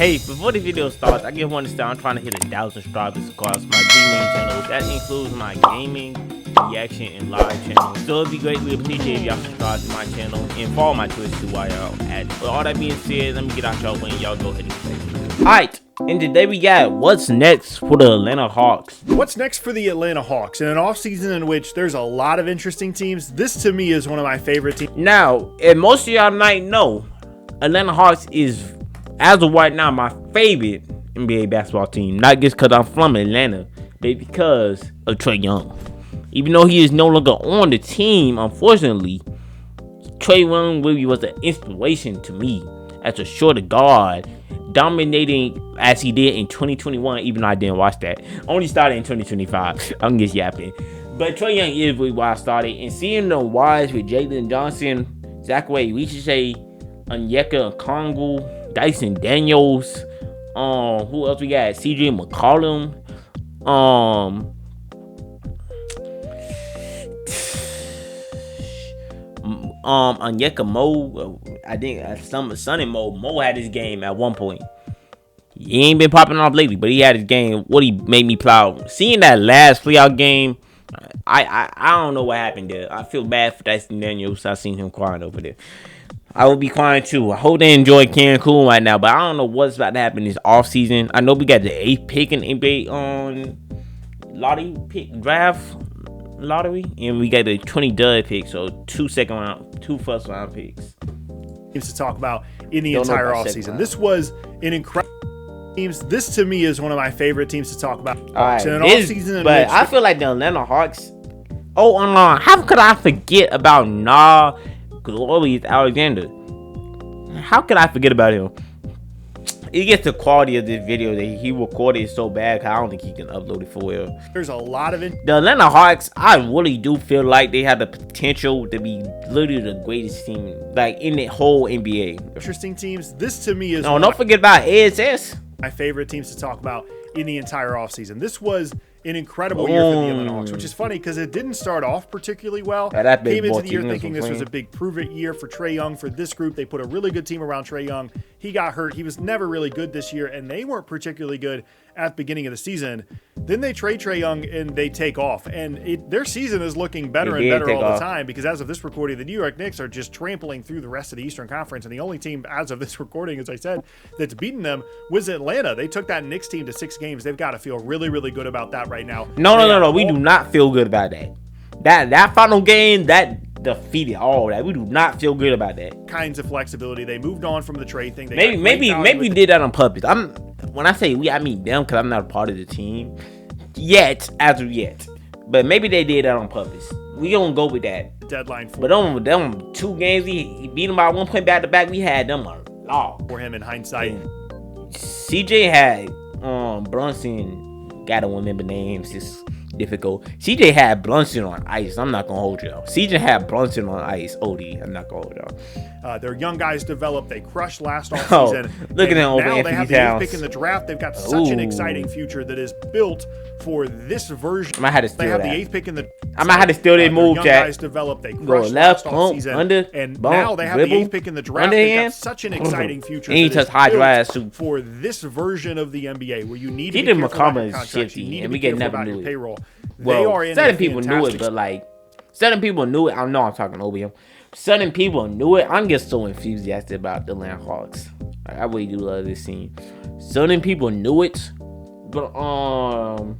Hey, before the video starts, I just want to say I'm trying to hit 1,000 subscribers across my three main channels. That includes my gaming, reaction, and live channel. So it'd be greatly appreciated if y'all subscribe to my channel and follow my Twitch too while y'all at it. With all that being said, let me get out y'all way and y'all go ahead and play. Alright, and today we got what's next for the Atlanta Hawks. What's next for the Atlanta Hawks? In an offseason in which there's a lot of interesting teams, this to me is one of my favorite teams. Now, and most of y'all might know, Atlanta Hawks is, as of right now, my favorite NBA basketball team. Not just because I'm from Atlanta, but because of Trae Young. Even though he is no longer on the team, unfortunately, Trae Young really was an inspiration to me as a shorter guard, dominating as he did in 2021, even though I didn't watch that. Only started in 2025. I'm just yapping. But Trae Young is really why I started. And seeing the wise with Jalen Johnson, Zachary Richie, Onyeka Okongwu, Dyson Daniels, who else we got? CJ McCollum, Onyeka Mo. I think Sonny Mo had his game at one point. He ain't been popping off lately, but he had his game. What he made me proud. Seeing that last playoff game, I don't know what happened there. I feel bad for Dyson Daniels. I seen him crying over there. I will be crying too. I hope they enjoy Cancun right now, but I don't know what's about to happen this offseason. I know we got the 8th pick in NBA on lottery pick draft lottery, and we got the 23rd pick, so 2 first round picks. Teams to talk about in the entire offseason. This was an incredible teams. This to me is one of my favorite teams to talk about. All right, but I feel like the Atlanta Hawks. How could I forget about Glorious Alexander? How could I forget about him? He gets the quality of this video that he recorded so bad, I don't think he can upload it for real. There's a lot of it. The Atlanta Hawks, I really do feel like they have the potential to be literally the greatest team, like in the whole NBA. Interesting teams. This to me is don't forget about ASS. My favorite teams to talk about in the entire offseason. This was an incredible year for the Atlanta Hawks, which is funny because it didn't start off particularly well. Came into the year thinking this was a big prove-it year for Trae Young. For this group, they put a really good team around Trae Young. He got hurt. He was never really good this year, and they weren't particularly good at the beginning of the season. Then they trade Trae Young, and they take off. And their season is looking better and better all the time because as of this recording, the New York Knicks are just trampling through the rest of the Eastern Conference, and the only team, as of this recording, as I said, that's beaten them was Atlanta. They took that Knicks team to 6 games. They've got to feel really, really good about that right now. No. We do not feel good about that. That final game, that defeated all that. We do not feel good about that. Kinds of flexibility. They moved on from the trade thing. Maybe we did that on purpose. When I say we, I mean them, because I'm not a part of the team as of yet. But maybe they did that on purpose. We don't go with that. Deadline for. But them 2 games, he beat them by 1 point back to back. We had them a lot. For him in hindsight. CJ had Brunson. Gotta remember names. It's difficult. CJ had Brunson on ice. I'm not gonna hold y'all. CJ had Brunson on ice. OD. I'm not gonna hold y'all. Their young guys developed. They crushed last offseason. Look at them over now they have the 8th pick in the Towns. draft. They've got such an exciting future that is built for this version. I might have to steal They have that. the 8th pick in the. I might have to steal their move, young Jack. guys developed. They Go crushed left, last pump, offseason, under, and bump, now they have dribble, the 8th pick in the draft. They've got such an exciting future. And he just high dry suit for this version of the NBA where you need to He be did careful about your McCollum contracts. shifty, You need to and be we get careful never about knew your it. payroll. Well, They are in certain a people knew it, fantastic but like certain people knew it. I know I'm talking over him. Certain people knew it. I'm just so enthusiastic about the Atlanta Hawks. I really do love this team. Certain people knew it, but on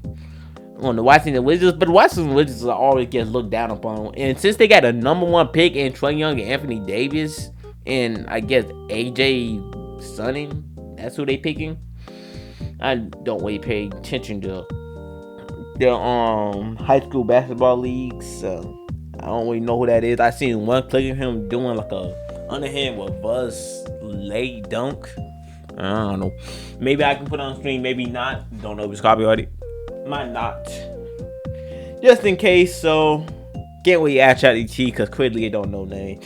the Washington Wizards, but the Washington Wizards always get looked down upon. And since they got a #1 pick in Trae Young and Anthony Davis, and I guess AJ Sunning, that's who they picking. I don't really pay attention to the high school basketball leagues, so I don't really know who that is. I seen one clip of him doing like a underhand with Buzz lay dunk. I don't know. Maybe I can put it on screen, maybe not. Don't know if it's copyrighted. Might not. Just in case, so can't really ask ChatGPT because clearly it don't know name.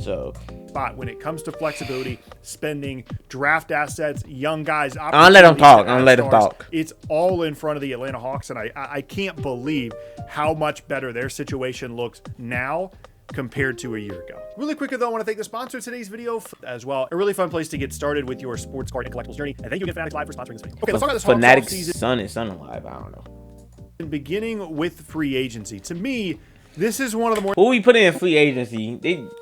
So spot when it comes to flexibility, spending, draft assets, young guys. I'll let them talk. It's all in front of the Atlanta Hawks, and I can't believe how much better their situation looks now compared to a year ago. Really quickly though, I want to thank the sponsor of today's video as well. A really fun place to get started with your sports card and collectibles journey. And thank you again, Fanatics Live, for sponsoring this video. Okay, let's talk about this Fanatics season. Sun Live, I don't know. Beginning with free agency. To me, this is one of the more... Who we put in free agency?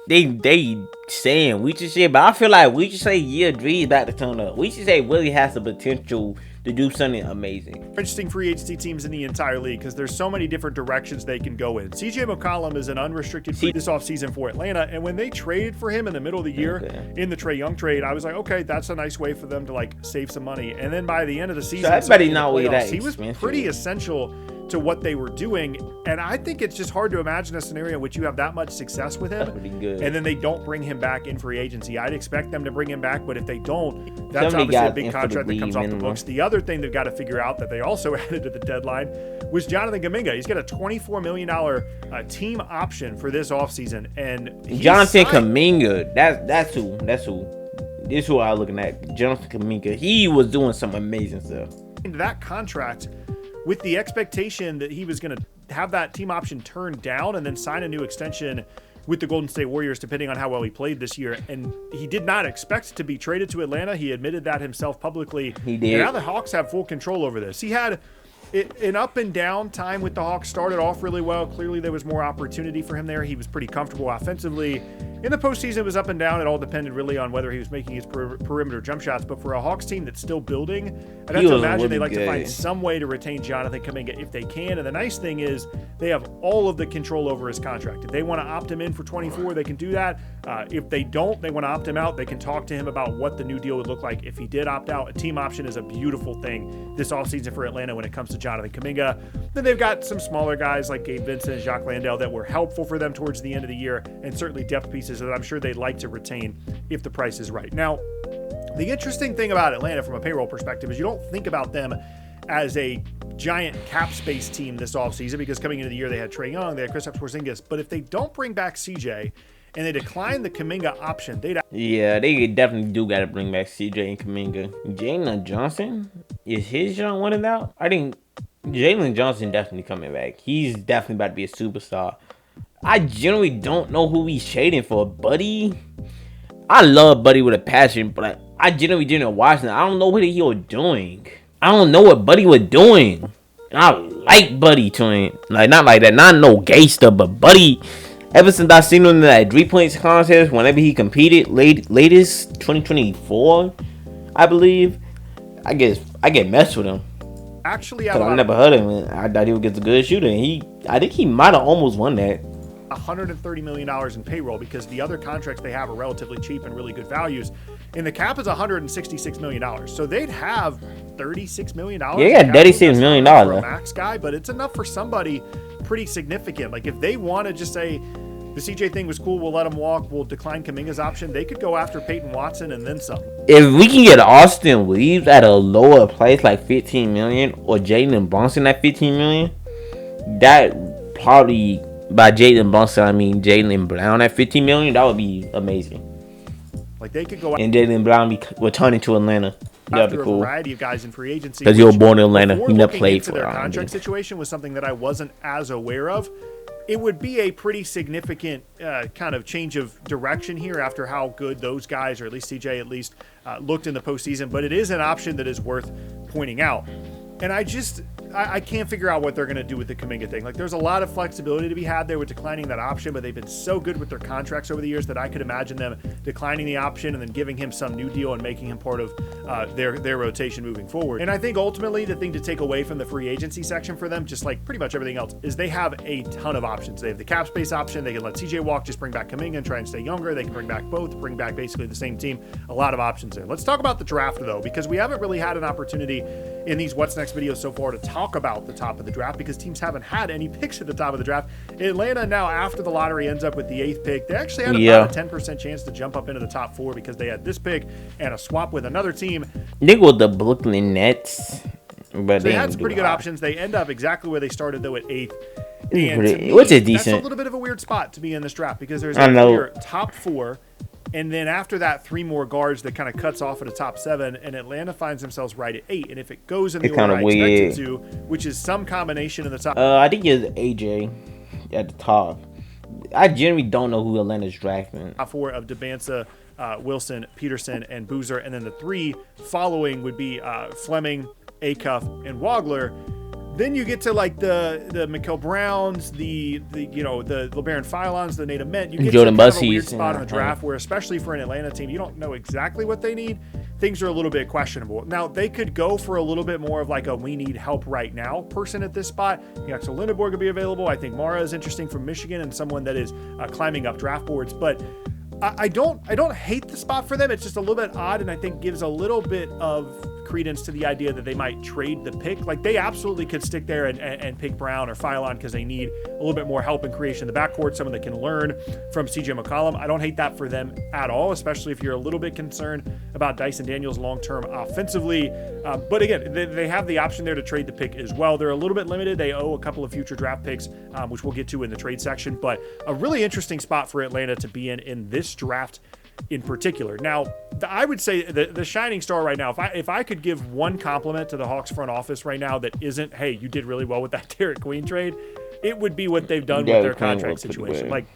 They saying we should say, but I feel like we should say Dre's about to turn up. We should say Willie has the potential to do something amazing. Interesting free agency teams in the entire league because there's so many different directions they can go in. CJ McCollum is an unrestricted free this offseason for Atlanta, and when they traded for him in the middle of the year in the Trae Young trade, I was like, okay, that's a nice way for them to like save some money. And then by the end of the season, he was pretty essential to what they were doing, and I think it's just hard to imagine a scenario in which you have that much success with him and then they don't bring him back in free agency. I'd expect them to bring him back, but if they don't, that's obviously a big contract that comes off the books. The other thing they've got to figure out that they also added to the deadline was Jonathan Kuminga. He's got a $24 million team option for this offseason, and Jonathan Kuminga, that's who. This is who I was looking at. Jonathan Kuminga. He was doing some amazing stuff. That contract, with the expectation that he was going to have that team option turned down and then sign a new extension with the Golden State Warriors, depending on how well he played this year. And he did not expect to be traded to Atlanta. He admitted that himself publicly. He did. And now the Hawks have full control over this. He had an up and down time with the Hawks. Started off really well. Clearly there was more opportunity for him there. He was pretty comfortable offensively. In the postseason, it was up and down. It all depended really on whether he was making his perimeter jump shots. But for a Hawks team that's still building, I'd have to imagine they'd like to find some way to retain Jonathan Kuminga if they can. And the nice thing is they have all of the control over his contract. If they want to opt him in for 24, they can do that. If they don't, they want to opt him out, they can talk to him about what the new deal would look like if he did opt out. A team option is a beautiful thing this offseason for Atlanta when it comes to Jonathan Kuminga. Then they've got some smaller guys like Gabe Vincent and Jacques Landale that were helpful for them towards the end of the year, and certainly depth pieces that I'm sure they'd like to retain if the price is right. Now, the interesting thing about Atlanta from a payroll perspective is you don't think about them as a giant cap space team this offseason because coming into the year they had Trae Young, they had Kristaps Porzingis, but if they don't bring back CJ and they decline the Kuminga option, they definitely do got to bring back CJ and Kuminga. Jalen Johnson, is his young one out? I think Jalen Johnson definitely coming back. He's definitely about to be a superstar. I generally don't know who he's trading for. Buddy, I love Buddy with a passion, but I generally didn't watch him. I don't know what he was doing. I don't know what Buddy was doing. I like Buddy to him. Like, not like that. Not no gay stuff, but Buddy, ever since I seen him in that 3 points contest, whenever he competed, latest 2024, I believe, I get messed with him. Actually, I never heard of him. I thought he would get a good shooter. I think he might have almost won that. $130 million in payroll because the other contracts they have are relatively cheap and really good values. And the cap is $166 million. So they'd have $36 million. Yeah, $36 million for a max guy, but it's enough for somebody pretty significant. Like if they want to just say the CJ thing was cool, we'll let him walk, we'll decline Kuminga's option, they could go after Peyton Watson and then some. If we can get Austin Reaves at a lower price like $15 million or Jalen Brunson at $15 million, that probably, by Jalen Brunson I mean Jaylen Brown at $15 million, that would be amazing. Like they could go and Jaylen Brown be returning to Atlanta. That'd be cool. A variety of guys in free agency because you were born in Atlanta. You never played for their contract situation was something that I wasn't as aware of. It would be a pretty significant kind of change of direction here after how good those guys, or at least CJ at least, looked in the postseason. But it is an option that is worth pointing out. And I can't figure out what they're going to do with the Kuminga thing. Like, there's a lot of flexibility to be had there with declining that option, but they've been so good with their contracts over the years that I could imagine them declining the option and then giving him some new deal and making him part of their rotation moving forward. And I think ultimately the thing to take away from the free agency section for them, just like pretty much everything else, is they have a ton of options. They have the cap space option. They can let CJ walk, just bring back Kuminga and try and stay younger. They can bring back both, bring back basically the same team. A lot of options there. Let's talk about the draft, though, because we haven't really had an opportunity in these What's Next videos so far to talk about the top of the draft because teams haven't had any picks at the top of the draft. Atlanta now, after the lottery ends up with the 8th pick, they actually had about a 10% chance to jump up into the top 4 because they had this pick and a swap with another team. They were the Brooklyn Nets, but so they had some pretty good options. They end up exactly where they started, though, at 8th. Which is decent. That's a little bit of a weird spot to be in this draft because there's your top 4. And then after that, 3 more guards that kind of cuts off at a top 7, and Atlanta finds themselves right at 8. And if it goes in the order I expect it to, which is some combination in the top, I think it's AJ at the top. I generally don't know who Atlanta's drafting. Four of Debansa, Wilson, Peterson, and Boozer, and then the three following would be Fleming, Acuff, and Wagler. Then you get to like the Mikael Browns, the LeBaron Philons, the Nate Ament. You get Jordan to kind of a Bussey's, weird spot in the draft where, especially for an Atlanta team, you don't know exactly what they need. Things are a little bit questionable. Now, they could go for a little bit more of like a we need help right now person at this spot. So Lindenborg could be available. I think Mara is interesting from Michigan and someone that is climbing up draft boards. But I don't hate the spot for them. It's just a little bit odd, and I think gives a little bit of credence to the idea that they might trade the pick. Like, they absolutely could stick there and pick Brown or Philon because they need a little bit more help in creation in the backcourt, someone that can learn from CJ McCollum. I don't hate that for them at all, especially if you're a little bit concerned about Dyson Daniels long-term offensively. But again, they have the option there to trade the pick as well. They're a little bit limited. They owe a couple of future draft picks, which we'll get to in the trade section. But a really interesting spot for Atlanta to be in this draft in particular. Now, I would say the shining star right now, if I could give one compliment to the Hawks front office right now that isn't, hey, you did really well with that Derek Queen trade, it would be what they've done with their contract situation. Like,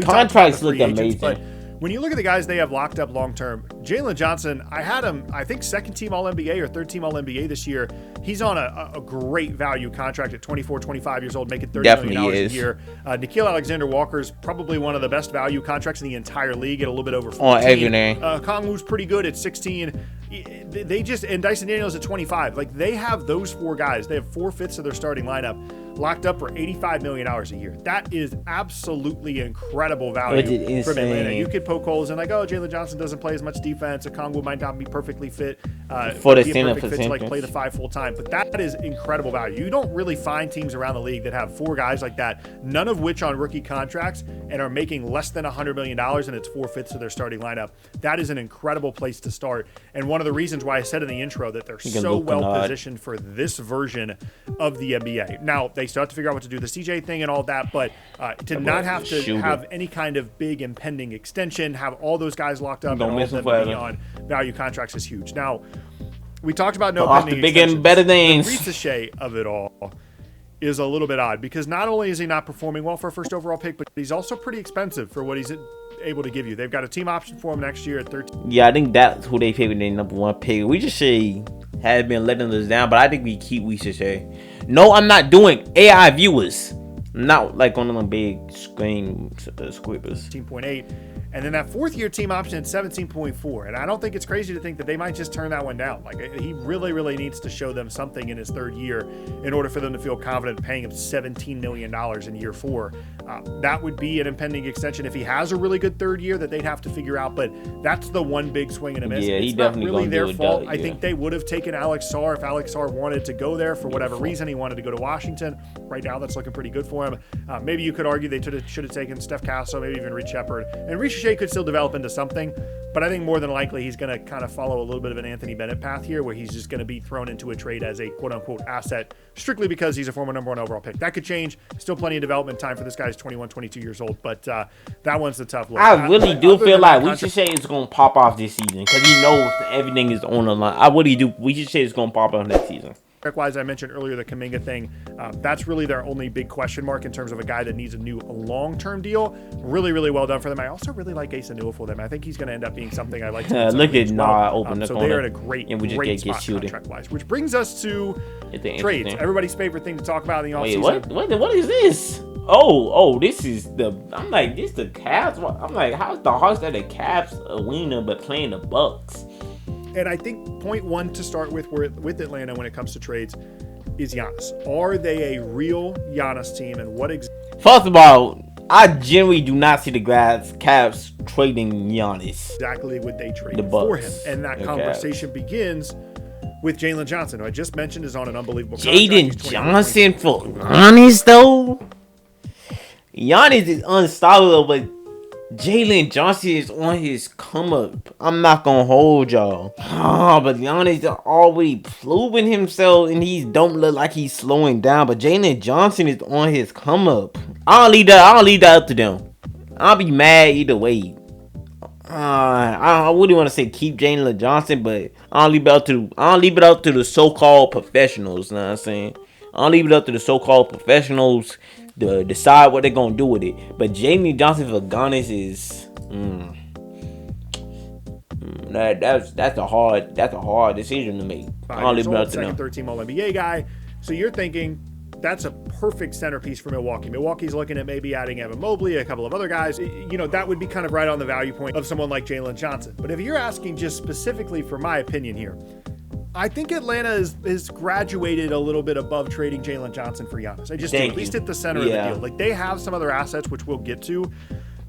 contracts look amazing. But when you look at the guys they have locked up long term, Jalen Johnson, I had him, I think, second team All NBA or third team All NBA this year. He's on a great value contract at 24, 25 years old, making $30 million a year. Nikhil Alexander-Walker's probably one of the best value contracts in the entire league at a little bit over 14. Kongwu's pretty good at 16. They just, and Dyson Daniels at 25. Like, they have those four guys. They have 4/5 of their starting lineup locked up for $85 million a year. That is absolutely incredible value from Atlanta. You could poke holes in like, oh, Jalen Johnson doesn't play as much defense. Okongwu might not be perfectly fit for the to like play the 5 full time. But that is incredible value. You don't really find teams around the league that have four guys like that, none of which on rookie contracts and are making less than $100 million, and it's 4/5 of their starting lineup. That is an incredible place to start. And one of the reasons why I said in the intro that they're so well positioned for this version of the NBA. Now, they still have to figure out what to do the CJ thing and all that, but to not have to have any kind of big impending extension, have all those guys locked up and all of them be on value contracts is huge. Now, we talked about no pending extensions. And better things. The ricochet of it all is a little bit odd because not only is he not performing well for a first overall pick, but he's also pretty expensive for what he's able to give you. They've got a team option for him next year at 13. Yeah, I think that's who they pick with their number one pick. Ricochet has been letting us down, but I think we keep Ricochet. No, I'm not doing AI viewers. Not like on them big screen squibers. 17.8. And then that fourth-year team option at 17.4. And I don't think it's crazy to think that they might just turn that one down. Like, he really, really needs to show them something in his third year in order for them to feel confident paying him $17 million in year 4. That would be an impending extension if he has a really good third year that they'd have to figure out. But that's the one big swing and a miss. Yeah, it's not really their fault. I think they would have taken Alex Sarr if Alex Sarr wanted to go there for whatever reason. He wanted to go to Washington. Right now, that's looking pretty good for him. Maybe you could argue they should have taken Steph Castle, maybe even Reed Shepard. And Ricochet could still develop into something, but I think more than likely he's going to kind of follow a little bit of an Anthony Bennett path here where he's just going to be thrown into a trade as a quote-unquote asset strictly because he's a former number 1 overall pick. That could change. Still plenty of development time for this guy. He's 21, 22 years old, but that one's the tough look. I really do feel like Ricochet is going to pop off this season because he knows everything is on the line. I really do. Ricochet is going to pop off next season. Wise, I mentioned earlier the Kuminga thing. That's really their only big question mark in terms of a guy that needs a new long-term deal. Really, really well done for them. I also really like Asa Newell for them. I think he's going to end up being something I like to look at open the so corner. they're in a great spot contract-wise. Which brings us to trades. Everybody's favorite thing to talk about in the offseason. What is this? Oh, this is I'm like, this the Cavs? I'm like, how's the Hawks at the Cavs arena but playing the Bucks? And I think point one to start with Atlanta when it comes to trades is Giannis. Are they a real Giannis team? And what First of all, I generally do not see the Cavs trading Giannis. Exactly would they trade for him? And that conversation begins with Jalen Johnson, who I just mentioned is on an unbelievable contract. Jalen Johnson for Giannis, though? Giannis is unstoppable, but Jalen Johnson is on his come up. I'm not gonna hold y'all. But Giannis already proving himself, and he don't look like he's slowing down. But Jalen Johnson is on his come up. I'll leave that up to them. I'll be mad either way. I wouldn't want to say keep Jalen Johnson, but I'll leave it up to the so-called professionals. You know what I'm saying? I'll leave it up to the so-called professionals. to decide what they're gonna do with it. But Jalen Johnson for Giannis is that's a hard decision to make. Second, third team All NBA guy. So you're thinking that's a perfect centerpiece for Milwaukee. Milwaukee's looking at maybe adding Evan Mobley, a couple of other guys. That would be kind of right on the value point of someone like Jalen Johnson. But if you're asking just specifically for my opinion here, I think Atlanta is graduated a little bit above trading Jalen Johnson for Giannis. I just do, at least at the center of the deal. Like, they have some other assets, which we'll get to.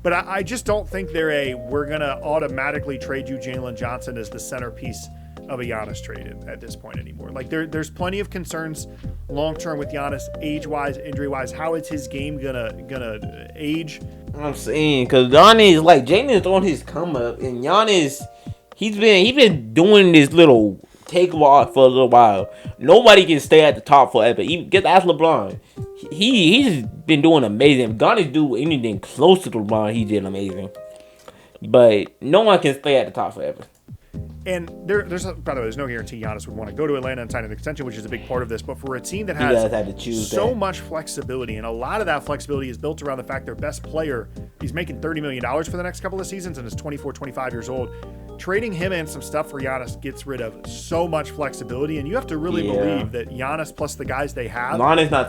But I just don't think we're going to automatically trade you Jalen Johnson as the centerpiece of a Giannis trade at this point anymore. Like, there's plenty of concerns long-term with Giannis, age-wise, injury-wise. How is his game gonna age? I'm saying, because Giannis, like, Jalen's on his come-up, and Giannis, he's been doing this little take off for a little while. Nobody can stay at the top forever. Just ask LeBron. He's been doing amazing. If Giannis do anything close to LeBron, he did amazing. But no one can stay at the top forever. And by the way, there's no guarantee Giannis would want to go to Atlanta and sign an extension, which is a big part of this. But for a team that has so much flexibility, and a lot of that flexibility is built around the fact their best player, he's making $30 million for the next couple of seasons and is 24, 25 years old. Trading him and some stuff for Giannis gets rid of so much flexibility, and you have to really believe that Giannis plus the guys they have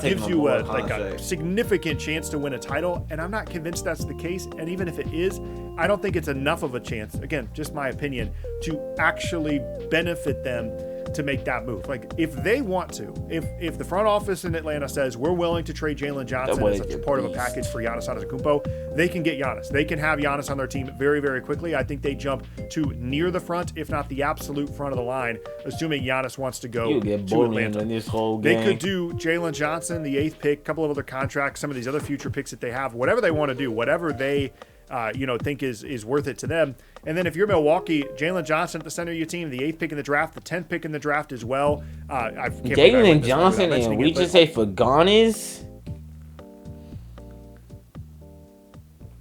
gives you a significant chance to win a title, and I'm not convinced that's the case. And even if it is, I don't think it's enough of a chance, again, just my opinion, to actually benefit them to make that move. Like, if they want to, if the front office in Atlanta says we're willing to trade Jalen Johnson as a part of a package for Giannis Antetokounmpo, they can get Giannis. They can have Giannis on their team very, very quickly. I think they jump to near the front, if not the absolute front of the line, assuming Giannis wants to go to Atlanta. In this whole game. They could do Jalen Johnson, the 8th pick, a couple of other contracts, some of these other future picks that they have, whatever they want to do, whatever they think is worth it to them. And then if you're Milwaukee, Jalen Johnson at the center of your team, the 8th pick in the draft, the 10th pick in the draft as well. Jalen Johnson and we just say for Giannis,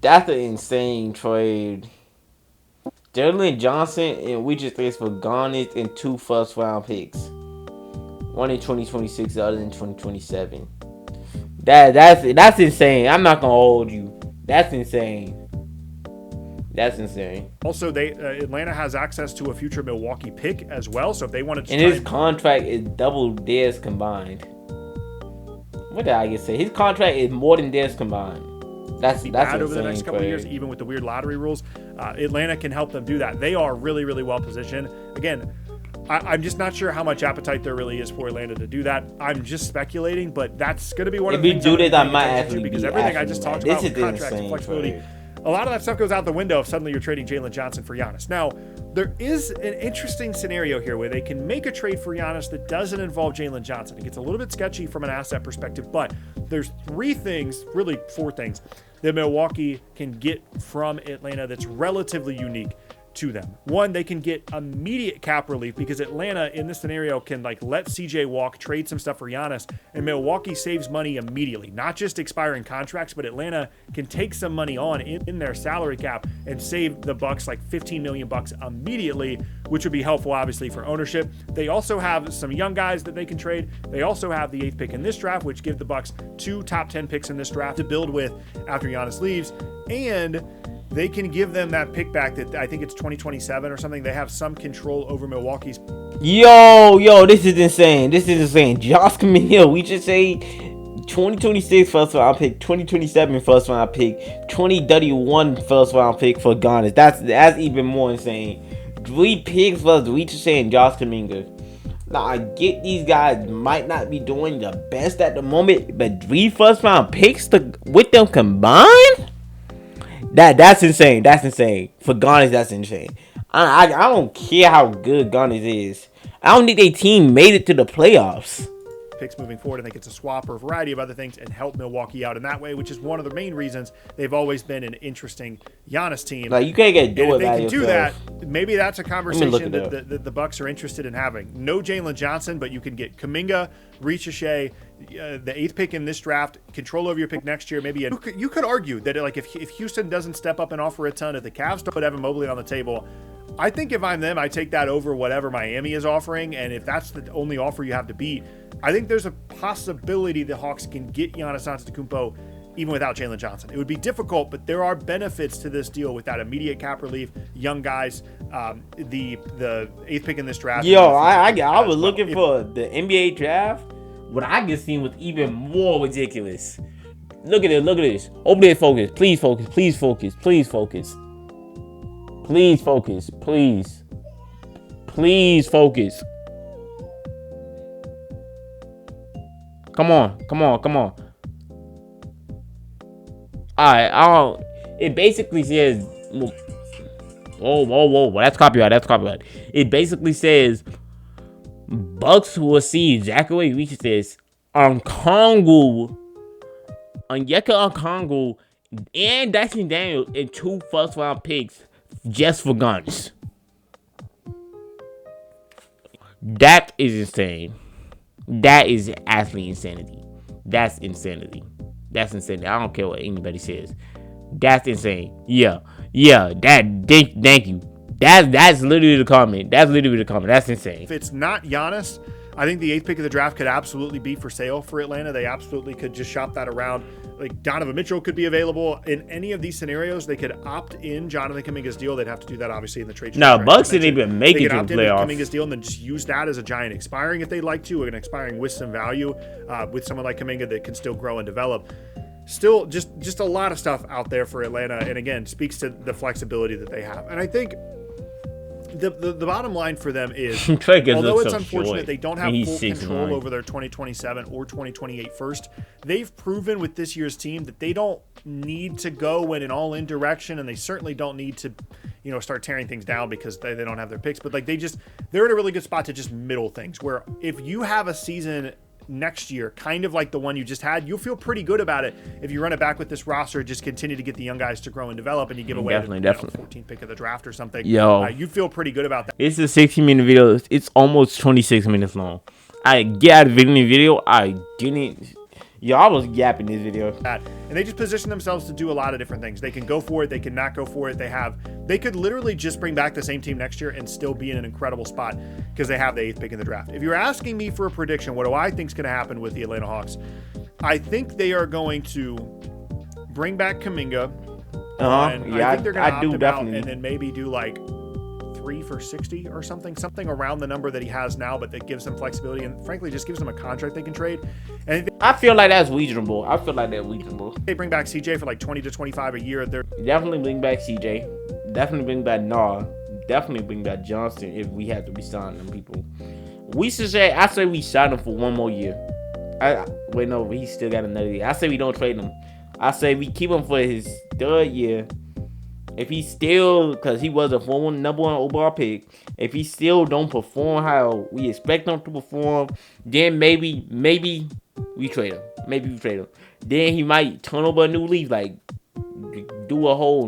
that's an insane trade. Jalen Johnson and we just say for Giannis and 2 first-round picks, one in 2026, the other in 2027. That's insane. I'm not gonna hold you. That's insane. That's insane. Also, Atlanta has access to a future Milwaukee pick as well. So if they wanted to, and his contract is double theirs combined. What did I just say? His contract is more than theirs combined. That's bad over the next couple of years, even with the weird lottery rules. Atlanta can help them do that. They are really, really well positioned. Again, I'm just not sure how much appetite there really is for Atlanta to do that. I'm just speculating, but that's going to be one of the things I might actually because everything I just talked about with contracts and flexibility. A lot of that stuff goes out the window if suddenly you're trading Jalen Johnson for Giannis. Now, there is an interesting scenario here where they can make a trade for Giannis that doesn't involve Jalen Johnson. It gets a little bit sketchy from an asset perspective, but there's 3 things, really 4 things, that Milwaukee can get from Atlanta that's relatively unique to them. One, they can get immediate cap relief because Atlanta in this scenario can let CJ walk, trade some stuff for Giannis, and Milwaukee saves money immediately. Not just expiring contracts, but Atlanta can take some money on in their salary cap and save the Bucks $15 million immediately, which would be helpful obviously for ownership. They also have some young guys that they can trade. They also have the 8th pick in this draft, which give the Bucks 2 top 10 picks in this draft to build with after Giannis leaves, and they can give them that pick back that I think it's 2027 or something. They have some control over Milwaukee's. Yo, this is insane. Josh Camille, we just say 2026 first round pick, 2027 first round pick, 2031 first round pick for Giannis. That's even more insane. 3 picks for Ricochet and Josh Kuminga. Now, I get these guys might not be doing the best at the moment, but 3 first round picks with them combined? That's insane. That's insane. For Giannis, that's insane. I don't care how good Giannis is. I don't think their team made it to the playoffs. Picks moving forward. I think it's a swap or a variety of other things and help Milwaukee out in that way, which is one of the main reasons they've always been an interesting Giannis team. Like, you can't get do it by yourself. If they can do that, maybe that's a conversation that the Bucks are interested in having. No Jalen Johnson, but you can get Kuminga, Ricochet, the 8th pick in this draft, control over your pick next year. Maybe you could argue that if Houston doesn't step up and offer a ton, if the Cavs don't put Evan Mobley on the table, I think if I'm them, I take that over whatever Miami is offering. And if that's the only offer you have to beat, I think there's a possibility the Hawks can get Giannis Antetokounmpo even without Jalen Johnson. It would be difficult, but there are benefits to this deal with that immediate cap relief, young guys, the 8th pick in this draft. Yo, I was looking for the NBA draft. What I just seen was even more ridiculous. Look at it. Look at this. Open it. Focus. Please focus. Please focus. Please focus. Please focus. Please. Please focus. Come on. Come on. Come on. Alright. It basically says. Whoa. That's copyright. That's copyright. It basically says Bucks will see Zachary Reese's Onyeka Okongwu and Dyson Daniels in 2 first-round picks just for guns. That is insane. That is actually insanity. That's insanity. That's insanity. I don't care what anybody says. That's insane. Yeah. Thank you. That's literally the comment. That's insane. If it's not Giannis, I think the 8th pick of the draft could absolutely be for sale for Atlanta. They absolutely could just shop that around. Like Donovan Mitchell could be available in any of these scenarios. They could opt in Jonathan Kuminga's deal. They'd have to do that obviously in the trade. No, Bucks didn't even make it to the playoffs. Kuminga's deal and then just use that as a giant expiring if they'd like to, an expiring with some value with someone like Kuminga that can still grow and develop. Still, just a lot of stuff out there for Atlanta, and again, speaks to the flexibility that they have. And I think the bottom line for them is, although it's unfortunate they don't have full control over their 2027 or 2028 first, they've proven with this year's team that they don't need to go in an all-in direction, and they certainly don't need to, start tearing things down because they don't have their picks. But like they're in a really good spot to just middle things, where if you have a season next year, kind of like the one you just had, you'll feel pretty good about it if you run it back with this roster, just continue to get the young guys to grow and develop, and you give away the 14th pick of the draft or something. You feel pretty good about that. It's a 60-minute video. It's almost 26 minutes long. I get out of the video. I didn't. I was yapping this video. And they just position themselves to do a lot of different things. They can go for it. They can not go for it. They could literally just bring back the same team next year and still be in an incredible spot because they have the 8th pick in the draft. If you're asking me for a prediction, what do I think is going to happen with the Atlanta Hawks? I think they are going to bring back Kuminga. I think they're going to opt him out and then maybe do like 3 for $60 or something around the number that he has now, but that gives them flexibility and frankly just gives them a contract they can trade. And I feel like that's reasonable. They bring back CJ for like 20 to 25 a year. They're definitely bring back CJ. Definitely bring back Nah. Definitely bring back Johnson if we have to be signing them people. I say we sign him for 1 more year. He still got another year. I say we don't trade him. I say we keep him for his 3rd year. If he still, because he was a former number 1 overall pick, if he still don't perform how we expect him to perform, then maybe we trade him. Then he might turn over a new leaf, like do a whole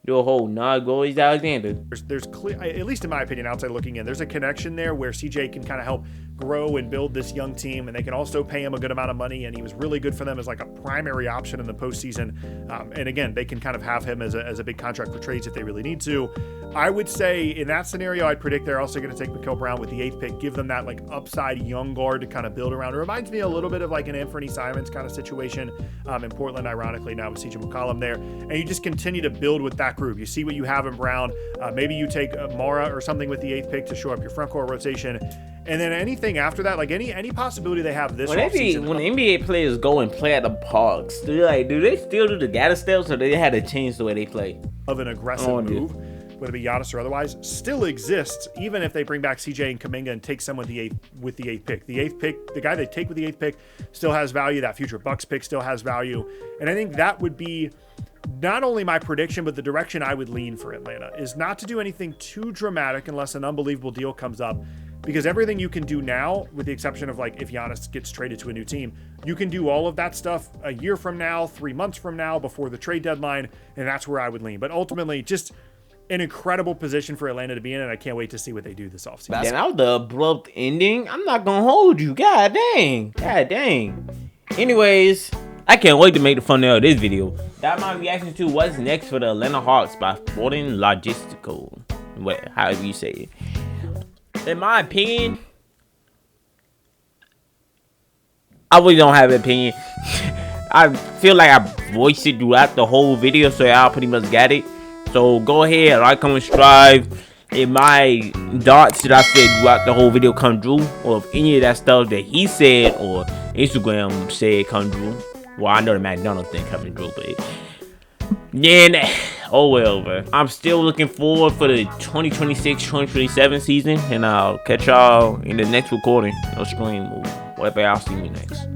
Goliath Alexander. There's clear, at least in my opinion, outside looking in, there's a connection there where CJ can kind of help grow and build this young team, and they can also pay him a good amount of money, and he was really good for them as like a primary option in the postseason. And again, they can kind of have him as a big contract for trades if they really need to. I would say in that scenario, I'd predict they're also going to take Mikal Brown with the 8th pick, give them that like upside young guard to kind of build around. It reminds me a little bit of like an Anthony Simons kind of situation in Portland, ironically, now with CJ McCollum there. And you just continue to build with that group. You see what you have in Brown. Maybe you take Mara or something with the 8th pick to shore up your front court rotation. And then anything after that, like any possibility they have this offseason. When NBA players go and play at the parks, do they still do the gather steps, or they had to change the way they play? Of an aggressive move, whether it be Giannis or otherwise, still exists, even if they bring back CJ and Kuminga and take someone with the 8th pick. The 8th pick, the guy they take with the 8th pick still has value. That future Bucks pick still has value. And I think that would be not only my prediction, but the direction I would lean for Atlanta is not to do anything too dramatic unless an unbelievable deal comes up. Because everything you can do now, with the exception of like if Giannis gets traded to a new team, you can do all of that stuff a year from now, 3 months from now, before the trade deadline, and that's where I would lean. But ultimately, just an incredible position for Atlanta to be in, and I can't wait to see what they do this offseason. That was the abrupt ending. I'm not going to hold you. God dang. Anyways, I can't wait to make the thumbnail of this video. That's my reaction to what's next for the Atlanta Hawks by Sporting Logistical. However you say it. In my opinion, I really don't have an opinion. I feel like I voiced it throughout the whole video, so y'all pretty much got it. So go ahead, like, comment, subscribe. If my dots that I said throughout the whole video come true, or if any of that stuff that he said or Instagram said come true, well, I know the McDonald's thing coming true, but yeah, oh well, bro. I'm still looking forward for the 2026-2027 season, and I'll catch y'all in the next recording or stream or whatever. I'll see you next.